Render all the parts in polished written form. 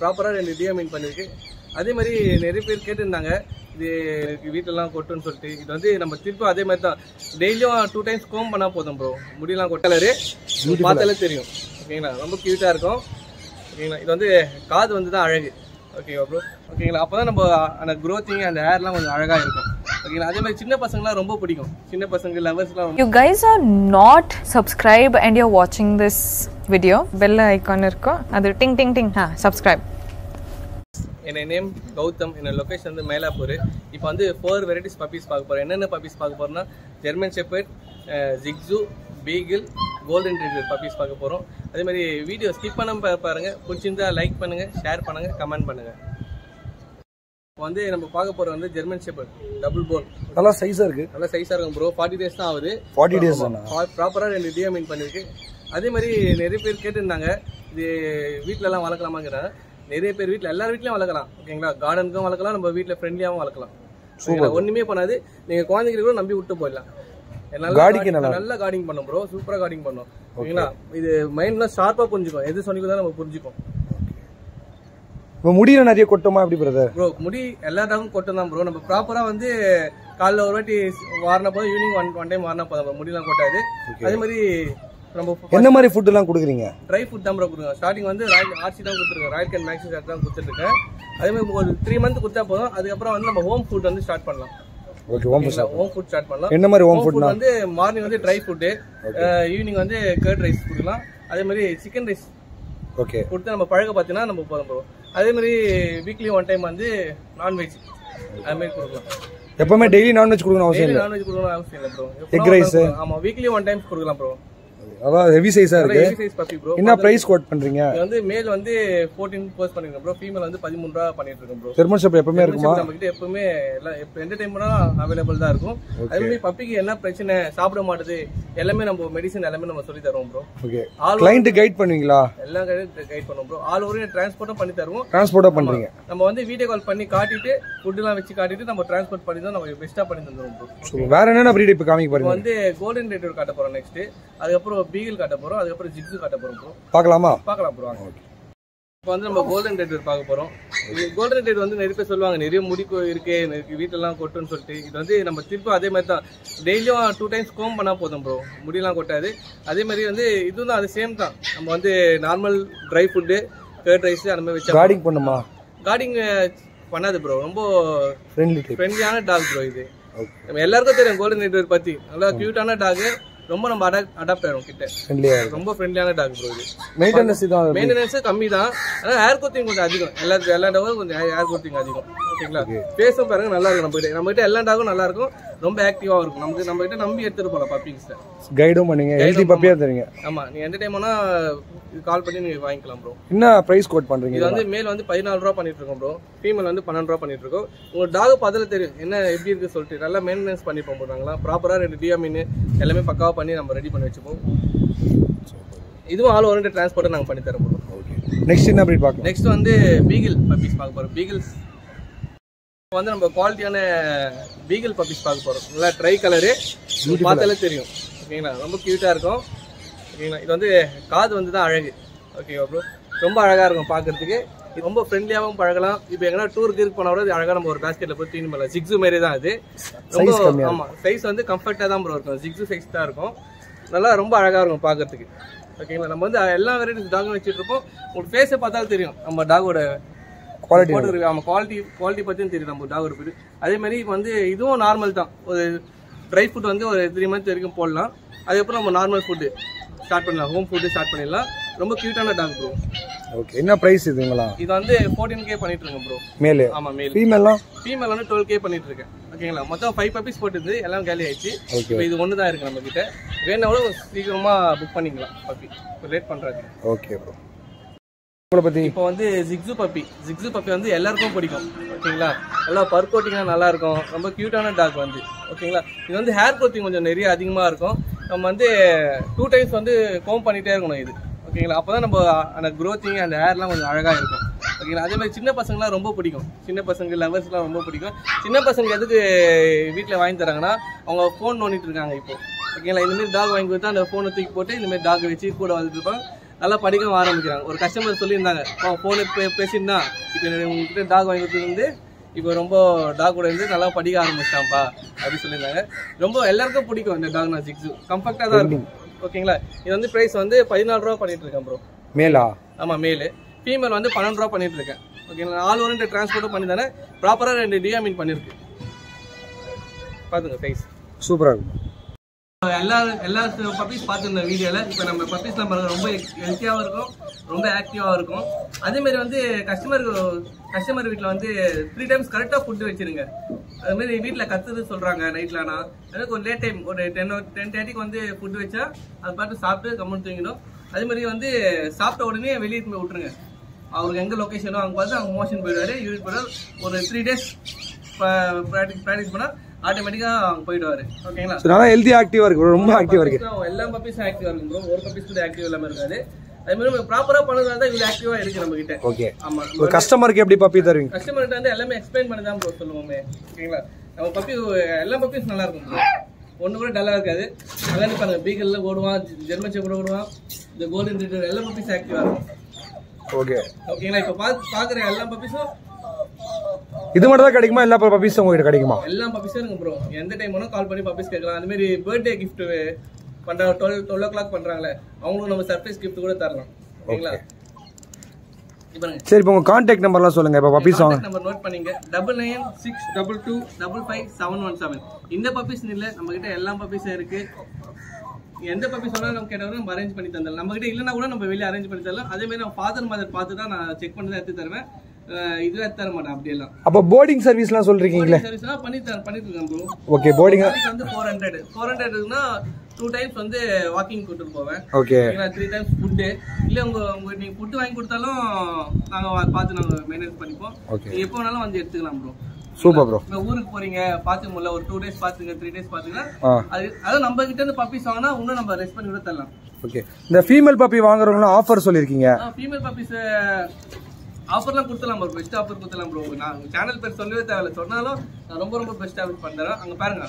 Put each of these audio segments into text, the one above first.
ப்ராப்பராக 2 டிஎமின் பண்ணியிருக்கு. அதே மாதிரி நிறைய பேர் கேட்டிருந்தாங்க இது வீட்டிலலாம் கொட்டுன்னு சொல்லிட்டு. இது வந்து நம்ம திருப்பி அதே மாதிரி தான் டெய்லியும் 2 டைம்ஸ் கோம் பண்ணால் போதும் ப்ரோ. முடியெல்லாம் கொட்டலரு பார்த்தாலே தெரியும். ஓகேங்களா, ரொம்ப க்யூட்டாக இருக்கும். ஓகேங்களா, இது வந்து காது வந்து தான் அழகு. ஓகேவா ப்ரோ? ஓகேங்களா, அப்போ தான் நம்ம அந்த க்ரோத்திங் அந்த ஹேர்லாம் கொஞ்சம் அழகாக இருக்கும். ஓகேங்களா, அதே மாதிரி சின்ன பசங்களாம் ரொம்ப பிடிக்கும். சின்ன பசங்க லவர்ஸ்லாம். You guys are not subscribed and you're watching this video. Bell icon irko adu ting ting ting subscribe. என்னோட நேம் கௌதம். என்னோட லொக்கேஷன் வந்து மயிலாப்பூர். இப்போ வந்து 4 வெரைட்டிஸ் பப்பீஸ் பார்க்க போகிறோம். என்னென்ன பப்பீஸ் பார்க்க போகிறோம்னா ஜெர்மன் ஷெப்பர்ட், ஜிக்ஸு, பீகிள், கோல்டன் ரிட்ரீவர் பப்பீஸ் பார்க்க போகிறோம். அதே மாதிரி வீடியோ ஸ்கிப் பண்ணாம பாருங்கள். பிடிச்சிருந்தா லைக் பண்ணுங்கள், ஷேர் பண்ணுங்கள், கமெண்ட் பண்ணுங்கள். இப்போ வந்து நம்ம பார்க்க போகிறது வந்து ஜெர்மன் ஷெப்பர்ட் டபுள் போன். நல்லா சைஸாக இருக்குது. நல்லா சைஸாக இருக்கும் ப்ரோ. 40 days தான் ஆகுது. 40 days ப்ராப்பராக 2 டிஎமின் பண்ணியிருக்கு. அதே மாதிரி நிறைய பேர் கேட்டிருந்தாங்க இது வீட்டிலலாம் வளர்க்கலாமாங்கிறாங்க. நிறைய பேர் வீட்டில் எல்லார் வீட்லையும் வளர்க்கலாம். ஓகேங்களா, கார்டனுக்கும் வளர்க்கலாம், நம்ம வீட்டில் ஃப்ரெண்ட்லியாகவும் வளர்க்கலாம். ஒன்றுமே பண்ணாது. நீங்கள் குழந்தைங்களுக்கு கூட நம்பி விட்டு போயிடலாம். நல்லா கார்டிங் பண்ணும் ப்ரோ. சூப்பராக கார்டிங் பண்ணும். ஓகேங்களா, இது மைண்ட்லாம் ஷார்ப்பாக புரிஞ்சுக்கும். எது சொன்னீங்க தான் நம்ம புரிஞ்சுக்கும். இப்போ முடியல நிறைய கொட்டமா எப்படி பிரதர்? ப்ரோ முடி எல்லா டாகும் கொட்டும் தான் ப்ரோ. நம்ம ப்ராப்பராக வந்து காலைல ஒரு வாட்டி வாரினா போதும், ஈவினிங் ஒன் டைம் வாரினா போதும். முடியெல்லாம் கொட்டாது. அதே மாதிரி நம்ம என்ன மாதிரி ஃபுட் எல்லாம் கொடுக்குறீங்க? ட்ரை ஃபுட் தான் ப்ரோ கொடுங்க. ஸ்டார்டிங் வந்து ஆர்சி தான் கொடுத்துருக்கேன். ராயல் கேன் மேக்ஸி தான் கொடுத்துருக்கேன். அதே மாதிரி ஒரு 3 month கொடுத்தா போதும். அதுக்கப்புறம் வந்து நம்ம ஹோம் ஃபுட் வந்து ஸ்டார்ட் பண்ணலாம். ஓகே, ஹோம் ஃபுட் ஸ்டார்ட் பண்ணலாம். என்ன மாதிரி ஹோம் ஃபுட் வந்து மார்னிங் வந்து ட்ரை ஃபுட், ஈவினிங் வந்து கர்ட் ரைஸ் கொடுக்கலாம். அதே மாதிரி சிக்கன் ரைஸ் ஓகே கொடுத்து நம்ம பழக பார்த்தீங்கன்னா நம்ம போதும் ப்ரோ. அதே மாதிரி வீக்லி 1 time வந்து நான்வெஜ் அது மாதிரி கொடுக்கலாம். எப்பவுமே டெய்லி நான்வெஜ் கொடுக்கணும் அவசியம் இல்லை. நான்வெஜ் கொடுக்கணும் அவசியம் இல்லை ப்ரோ. எக் ரைஸ் ஆமா, வீக்லி 1 time கொடுக்கலாம் ப்ரோ. அதான் ஹெவி சைஸா இருக்கு. Heavy size puppy bro. என்ன பிரைஸ் கோட் பண்றீங்க? இது வந்து மேல் வந்து 14 போஸ்ட் பண்ணிருக்கோம் ப்ரோ. ஃபீமேல் வந்து 13 ரூபாய் பண்ணிட்டு இருக்கோம் ப்ரோ. ஜெர்மன் ஷெப்பர்ட் எப்பவுமே இருக்குமா? நம்ம கிட்ட எப்பவுமே எந்த டைம்னா அவைலபிள் தான் இருக்கும். அதே மாதிரி பப்பிக்கு என்ன பிரச்சனை, சாப்பிட மாட்டேது, எல்லாமே நம்ம மெடிசன் எல்லாமே நம்ம சொல்லி தருவோம் ப்ரோ. ஓகே, கிளையன்ட் கைட் பண்ணுவீங்களா? எல்லாம் கைட் பண்ணுவோம் ப்ரோ. ஆல் ஓவர் டிரான்ஸ்போர்ட்டும் பண்ணி தருவோம். டிரான்ஸ்போர்ட்டா பண்றீங்க? நம்ம வந்து வீடியோ கால் பண்ணி காட்டிட்டு ஃபுட் எல்லாம் வச்சு காட்டிட்டு நம்ம டிரான்ஸ்போர்ட் பண்ணி தான் நம்ம பெஸ்டா பண்ணி தந்துருவோம் ப்ரோ. வேற என்னென்ன பிரீட் இப்ப காமிக்க போறீங்க? வந்து கோல்டன் ரிட்ரீவர் காட்ட போறோம் நெக்ஸ்ட். அதுக்கப்புறம் பீகிள் காட்ட போறோம். அதுக்கப்புறம் ஜிக்ஸு காட்ட போறோம் ப்ரோ. பார்க்கலாமா? பார்க்கலாம் ப்ரோ. இப்போ வந்து நம்ம கோல்டன் ரிட்ரீவர் பார்க்க போறோம். இது கோல்டன் ரிட்ரீவர் வந்து நிறைய பேர் சொல்லுவாங்க நிறைய முடி இருக்கு வீட்டிலலாம் கொட்டுன்னு சொல்லிட்டு. இது வந்து நம்ம திருப்பி அதே மாதிரி தான் டெய்லியும் 2 times கோம் பண்ணால் போதும் ப்ரோ. முடியெல்லாம் கொட்டாது. அதே மாதிரி வந்து இதுவும் தான் அது சேம் தான். நம்ம வந்து normal dry food, curd rice அந்த மாதிரி வச்சா கார்டிங் பண்ணுமா? கார்டிங் பண்ணாது ப்ரோ. ரொம்ப ஃப்ரெண்ட்லியான டாக் ப்ரோ. இது நம்ம எல்லாருக்கும் தெரியும் கோல்டன் ரிட்ரீவர் பத்தி. நல்லா கியூட்டான டாக். ரொம்ப நம்ம அடாப்ட் ஆயிரும் கிட்ட. ரொம்ப ஃப்ரெண்ட்லியான டாக் ப்ரோ. இது மெயின்டெனன்ஸ் கம்மி தான். ஆனா ஹேர் கோத்திங் கொஞ்சம் அதிகம். எல்லா டாகும் கொஞ்சம் ஹேர் கோத்திங் அதிகம். ஓகேங்களா, பேசும் பாருங்க நல்லா இருக்கும். நம்ம கிட்ட எல்லா டாகும் நல்லா இருக்கும். ரொம்ப ஆக்டிவா இருக்கும். நம்ம கிட்ட நம்பி எடுத்துட்டு போலாம் பப்பிங்ஸ். கைடும் பண்ணுங்க. ஹெல்தி பப்பியா தரீங்க. ஆமா, நீ எந்த டைம்னா கால் பண்ணி நீங்க வாங்கிக்கலாம் ப்ரோ. என்ன பிரைஸ் கோட் பண்றீங்க? இது வந்து மேல் வந்து 14 ரூபாய் பண்ணிட்டு இருக்கோம் ப்ரோ. ஃபீமேல் வந்து 12 ரூபாய் பண்ணிட்டு இருக்கோம். உங்க டாக் பார்த்தாலே தெரியும் என்ன எப்படி இருக்கு சொல்லிட்டு. நல்லா மெயின்டெனன்ஸ் பண்ணி போறாங்களா, ப்ராப்பரா 2 டிஎமின் எல்லாமே பக்காவா பண்ணி நம்ம ரெடி பண்ணி வச்சுப்போம். இதுவும் ஆல் ஓவர் டிரான்ஸ்போர்ட் நாங்க பண்ணி தரோம் ப்ரோ. ஓகே, நெக்ஸ்ட் என்ன பிரீட் பார்க்கலாம்? நெக்ஸ்ட் வந்து பீகிள் பப்பீஸ் பார்க்க போறோம். பீகிள்ஸ் வந்து நம்ம குவாலிட்டியான பீகிள் பப்பீஸ் பார்க்க போறோம். நல்லா ட்ரை கலரு பார்த்தாலே தெரியும். ஓகேங்களா, ரொம்ப கியூட்டா இருக்கும். ஓகேங்களா, இது வந்து காது வந்து தான் அழகு. ஓகேவா ப்ரோ, ரொம்ப அழகா இருக்கும் பார்க்கறதுக்கு. இது ரொம்ப ஃப்ரெண்ட்லியாகவும் பழகலாம். இப்போ எங்கன்னா டூருக்கு போனா கூட அழகா நம்ம ஒரு பேஸ்கெட்ல போய் தீனி பண்ணலாம். ஜிக்ஸு மாரி தான் அது. ரொம்ப ஆமா, சைஸ் வந்து கம்ஃபர்ட்டா தான் ப்ரோ இருக்கும். ஜிக்ஸு சைஸ் தான் இருக்கும். நல்லா ரொம்ப அழகா இருக்கும் பார்க்கறதுக்கு. ஓகேங்களா, நம்ம வந்து எல்லா வெரைட்டிஸ் டாகும் வச்சுட்டு இருப்போம். உங்களுக்கு ஃபேஸை பார்த்தாலும் தெரியும் நம்ம டாகோட குவாலிட்டி. ஆமா, குவாலிட்டி பத்தியும் தெரியும் நம்ம டாகோட பேரு. அதே மாதிரி வந்து இதுவும் நார்மல் தான். ஒரு ட்ரை ஃபுட் வந்து ஒரு 3 months வரைக்கும் போடலாம். அதுக்கப்புறம் நம்ம நார்மல் ஃபுட்டு ஸ்டார்ட் பண்ணலாம். ஹோம் ஃபுட்டு ஸ்டார்ட் பண்ணிடலாம். ரொம்ப கியூட்டான டாக் ப்ரோ. ஓகே, என்ன பிரைஸ் இதுங்களா? இது வந்து 14K பண்ணிட்டு இருக்கேன் ப்ரோ. மேல்? ஆமா, மேல். ஃபீமேல் வந்து 12K பண்ணிட்டு இருக்கேன். ஓகேங்களா, மொத்தம் 5 பப்பீஸ் போட்டுது. எல்லாம் காலி ஆயிடுச்சு. இப்போ இது ஒன்று தான் இருக்கு நம்ம கிட்ட. வேணா சீக்கிரமா புக் பண்ணிக்கலாம் பப்பி. ரேட் பண்றாங்க. Okay bro. இப்போ வந்து ஜிக்ஸு பப்பி வந்து எல்லாருக்கும் பிடிக்கும். ஓகேங்களா, நல்லா பர் கோட்டிங்னா நல்லா இருக்கும். ரொம்ப கியூட்டான டாக் வந்து. ஓகேங்களா, இது வந்து ஹேர் கோட்டிங் கொஞ்சம் நிறைய அதிகமாக இருக்கும். நம்ம வந்து 2 times வந்து கோம் பண்ணிட்டே இருக்கணும் இது. ஓகேங்களா, அப்போதான் நம்ம அந்த க்ரோத்திங் அந்த ஹேர்லாம் கொஞ்சம் அழகாக இருக்கும். ஓகேங்களா, அதே மாதிரி சின்ன பசங்களாம் ரொம்ப பிடிக்கும். சின்ன பசங்க லவர்ஸ்லாம் ரொம்ப பிடிக்கும். சின்ன பசங்க எதுக்கு வீட்டில் வாங்கி தராங்கன்னா அவங்க ஃபோன் நோண்டிட்டு இருக்காங்க இப்போ. ஓகேங்களா, இந்தமாரி டாக் வாங்கி கொடுத்தா அந்த ஃபோனை தூக்கி போட்டு இந்தமாரி டாக் வச்சு கூட வந்துட்டு இருப்பாங்க. நல்லா படிக்க ஆரம்பிக்கிறாங்க. ஒரு கஸ்டமர் சொல்லியிருந்தாங்க, ஃபோனு பேசியிருந்தா இப்போ உங்ககிட்ட டாக் வாங்கி கொடுத்துருந்து இப்போ ரொம்ப டாக் கூட இருந்து நல்லா படிக்க ஆரம்பிச்சிட்டான்ப்பா அப்படின்னு சொல்லியிருந்தாங்க. ரொம்ப எல்லாருக்கும் பிடிக்கும் இந்த டாக் நான் சிக்ஸு, கம்ஃபர்ட்டாக தான் இருக்கும். ஓகேங்களா, இது வந்து ப்ரைஸ் வந்து 14 ரூபா பண்ணிட்டு இருக்கேன் ப்ரோ. மேலா? ஆமாம் மேலு. ஃபீமேல் வந்து 12 ரூபா பண்ணிட்டு இருக்கேன். ஓகேங்களா, ஆல் ஓவர் டிரான்ஸ்போர்ட்டும் பண்ணி தானே ப்ராப்பராக 2 டியாமின் பண்ணியிருக்கு. பார்த்துங்க ப்ரைஸ் சூப்பராக இருக்கும். எல்லா பப்பீஸ் பார்த்துருந்த வீடியோவில் இப்போ நம்ம பப்பீஸ்லாம் பாருங்கள் ரொம்ப ஹெல்த்தியாகவும் இருக்கும், ரொம்ப ஆக்டிவாகவும் இருக்கும். அதேமாரி வந்து கஸ்டமர் வீட்டில் வந்து 3 டைம்ஸ் கரெக்டாக ஃபுட்டு வச்சுருங்க. அதுமாரி வீட்டில் கத்துறது சொல்கிறாங்க நைட்லானா, எனக்கு ஒரு லேட் டைம் ஒரு 10:30க்கு வந்து ஃபுட்டு வச்சா அது பார்த்து சாப்பிட்டு கம்முன்னு தூங்கிடும். அதேமாதிரி வந்து சாப்பிட்ட உடனே வெளியே போய் விட்டுருங்க. அவருக்கு எங்கே லொக்கேஷனோ அங்கே பார்த்து அவங்க மோஷன் போயிடுவார், யூரின் போயிடுவார். ஒரு 3 டேஸ் ப்ராக்டிஸ் பண்ணால் ஆட்டோமேட்டிக்கா அவங்க போயிடுவாரு. ஓகேங்களா, நல்லா ஹெல்தி ஆக்டிவா இருக்கு, ரொம்ப ஆக்டிவா இருக்கு. எல்லா பப்பீஸும் ஆக்டிவா இருக்கும் ப்ரோ, ஒரு பப்பீஸ் கூட ஆக்டிவ் இல்லாம இருக்காது. அதே மாதிரி ப்ராப்பரா பண்ணதால தான் இவ்வளவு ஆக்டிவா இருக்கு நம்ம கிட்ட. ஓகே, ஆமா. ஒரு கஸ்டமருக்கு எப்படி பப்பி தருவீங்க? கஸ்டமர்கிட்ட வந்து எல்லாமே எக்ஸ்பிளைன் பண்ணி தான் ப்ரோ சொல்லுவோமே. ஓகேங்களா, நம்ம பப்பி எல்லா பப்பீஸ் நல்லா இருக்கும் ப்ரோ, ஒண்ணு கூட டல்லா இருக்காது. அதான் பாருங்க, பீகல்ல ஓடுவான், ஜெர்மன் ஷெப்பர்ட் ஓடுவான், இந்த கோல்டன் ரிட்ரீவர் எல்லா பப்பீஸ் ஆக்டிவா இருக்கும். ஓகே, ஓகேங்களா, இப்ப பாக்குற எல்லா பப்பீஸும் இது மட்டும் தான் கிடைக்குமா? எல்லா பப்பீஸும் உங்ககிட்ட கிடைக்குமா? எல்லா பப்பீஸும் இருக்கு ப்ரோ. எந்த டைம் வேணா கால் பண்ணி பப்பீஸ் கேட்கலாம். அந்த மாதிரி பர்த்டே கிஃப்ட் பண்றாங்க, 12 o'clock பண்றாங்களே, அவங்களுக்கு நம்ம சர்ப்ரைஸ் கிஃப்ட் கூட தரலாம். ஓகேங்களா, சரி, இப்போ உங்க கான்டாக்ட் நம்பர்லாம் சொல்லுங்க. இப்போ பப்பீஸ் வாங்க நம்பர் நோட் பண்ணீங்க, 9962255717. இந்த பப்பீஸ் இல்ல, நம்ம கிட்ட எல்லா பப்பீஸும் இருக்கு. எந்த பப்பீஸ் வேணாலும் நம்ம கேட்டாலும் நம்ம அரேஞ்ச் பண்ணி தரலாம். நம்ம கிட்ட இல்லைன்னா கூட நம்ம வெளியே அரேஞ்ச் பண்ணி தரலாம். அதே மாதிரி நம்ம ஃபாதர் மதர் பார்த்து தான் நான் செக் பண்ணி தான் எடுத்து தருவேன், இதுல தர மாட்டேன் அப்படி எல்லாம். அப்போ போர்டிங் சர்வீஸ்லாம் சொல்றீங்களே? சர்வீஸ்லாம் பண்ணிட்டு இருக்கேன் ப்ரோ. ஓகே, போர்டிங் வந்து 400 இருக்குன்னா 2 டைம்ஸ் வந்து வாக்கிங் கூட்டிட்டு போவேன். Okay, 3 times food. இல்ல உங்க நீங்க ஃபுட் வாங்கி கொடுத்தாலும் நாங்க பார்த்து நாங்க மெயின்டைன் பண்ணிப்போம். நீங்க எப்போ வேணாலும் வந்து எடுத்துக்கலாம் ப்ரோ. Super bro. இப்ப ஊருக்கு போறீங்க, பாத்துக்க முடியல, ஒரு 2 days பாத்துங்க, 3 days பாத்துங்க, அதான் நம்ம கிட்ட இருந்து பப்பீஸ் வாங்கினா இன்னும் நம்ம ரெஸ்ட் பண்ணி கூட தரலாம். ஓகே, இந்த ஃபீமேல் பப்பி வாங்குறவங்கலாம் ஆஃபர் சொல்லிருக்கீங்க. ஃபீமேல் பப்பீஸ் ஆஃபர்லாம் கொடுத்துலாம் ப்ரோ, பெஸ்ட் ஆஃபர் கொடுத்துலாம் ப்ரோ. நான் சேனல் பேர் சொல்லவே தேவையில்ல, சொன்னாலும் நான் ரொம்ப பெஸ்ட் ஆஃபர் பண்றேன். அங்க பாருங்க,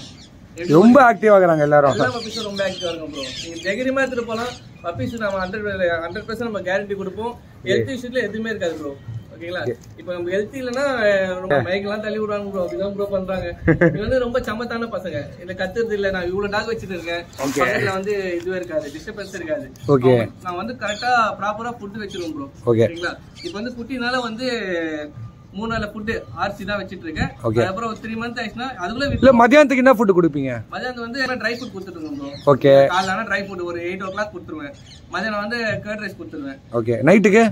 ரொம்ப ஆக்டிவா இருக்காங்க எல்லாரும். எல்லா பப்பீஸும் ரொம்ப ஆக்டிவா இருக்கும் ப்ரோ. நீங்க தைரியமா எடுத்துட்டு போலாம். பப்பீஸ் நம்ம 100% நம்ம கேரண்டி கொடுப்போம். ஹெல்த் இஷ்யூல எதுவுமே இருக்காது ப்ரோ. ஓகேங்களா, இப்ப நம்ம ஹெல்த் இல்லைன்னா ரொம்ப மைக்கெல்லாம் தள்ளி விடுவாங்க ப்ரோ, அப்படிதான் ப்ரோ பண்றாங்க. இது வந்து ரொம்ப சமத்தான பசங்க, இதை கத்துறது இல்ல. நான் இவ்வளவு டாக் வச்சுட்டு இருக்கேன், பக்கத்துல வந்து இதுவே இருக்காது, டிஸ்டர்பன்ஸ் இருக்காது. ஓகே, நான் வந்து கரெக்டா ப்ராப்பரா ஃபுட் வச்சிருவோம் ப்ரோ. ஓகேங்களா, இப்ப வந்து குட்டினால வந்து 3 நாள் ஃபுட் ஆர்சி தான் வச்சிட்டு இருக்கேன். அதுக்கப்புறம் ஒரு 3 months ஆயிடுச்சுன்னா அதுக்குள்ள இல்ல மதியானத்துக்கு என்ன ஃபுட் கொடுப்பீங்க? மதியானம் வந்து ட்ரை ஃபுட் கொடுத்துருவோம் ப்ரோ. ஓகே, காலையில ட்ரை ஃபுட் ஒரு 8 o'clock கொடுத்துருவேன். மதியானம் வந்து கர்ட் ரைஸ் கொடுத்துருவேன். ஓகே, நைட்டுக்கு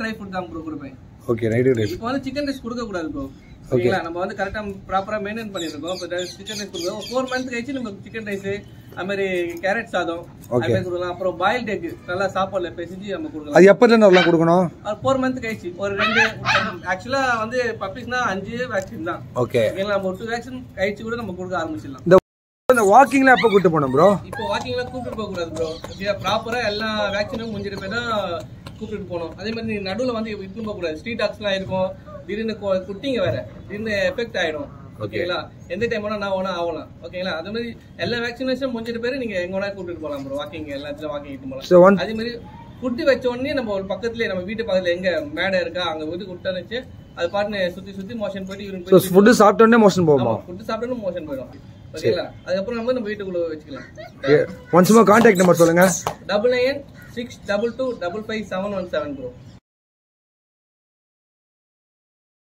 ட்ரை ஃபுட் தான் ப்ரோ கொடுப்பேன். ஓகே, நைட்டுக்கு ரைஸ். இப்போ வந்து சிக்கன் ரைஸ் கொடுக்க கூடாது ப்ரோ. ஓகேங்களா, நம்ம வந்து கரெக்டா ப்ராப்பரா மெயின்டைன் பண்ணிட்டு இருக்கோம். இப்போ சிக்கன் ரைஸ் கொடுக்குறோம், 4 months கழிச்சு நம்ம சிக்கன் ரைஸ், அது மாதிரி கேரட் சாதம் அது மாதிரி கொடுக்கலாம். அப்புறம் பாயில்ட் எக் நல்லா சாப்பாடுல பேசிச்சு நம்ம கொடுக்கலாம். அது எப்ப இருந்து வரலாம் கொடுக்கணும்? 4 months கழிச்சு ஒரு 2 ஆக்சுவலா வந்து பப்பீஸ்னா 5 வேக்சின் தான். ஓகே, ஓகேங்களா, நம்ம 2 வேக்சின் கழிச்சு கூட நம்ம கொடுக்க ஆரம்பிச்சிடலாம். இந்த வாக்கிங்ல எப்ப கூட்டு போணும் ப்ரோ? இப்போ வாக்கிங்ல கூப்பிட்டு போக கூடாது ப்ரோ. ப்ராப்பரா எல்லா வேக்சினும் முடிஞ்சிட்டு போய் தான் கூப்பிட்டு போகணும். அதே மாதிரி நடுவில் வந்து இட்டுன்னு போக கூடாது. ஸ்ட்ரீட் டாக்ஸ்லாம் இருக்கும், திடீர்னு குட்டிங்க வேற திடீர்னு எஃபெக்ட் ஆயிடும். ஓகேங்களா, எந்த டைம் வேணா நான் வேணா ஆகலாம். ஓகேங்களா, அதே மாதிரி எல்லா வேக்சினேஷன் முடிஞ்சிட்டு பேரு நீங்க எங்க வேணா கூப்பிட்டு போகலாம் ப்ரோ. வாக்கிங் எல்லாத்துலயும் வாக்கிங் இட்டு போகலாம். அதே மாதிரி குட்டி வச்ச உடனே நம்ம ஒரு பக்கத்துலயே நம்ம வீட்டு பக்கத்துல எங்க மேடை இருக்கா அங்க வந்து குட்டா வச்சு அது பாட்டு சுத்தி மோஷன் போயிட்டு ஃபுட் சாப்பிட்ட உடனே மோஷன் போகுமா? ஃபுட் சாப்பிட்டோன்னு மோஷன் போயிடும். ஓகேங்களா, அதுக்கப்புறம் நம்ம வீட்டுக்குள்ள வச்சுக்கலாம். ஒன்ஸ் மோர் கான்டாக்ட் நம்பர் சொல்லுங்க. 9962255717 ப்ரோ.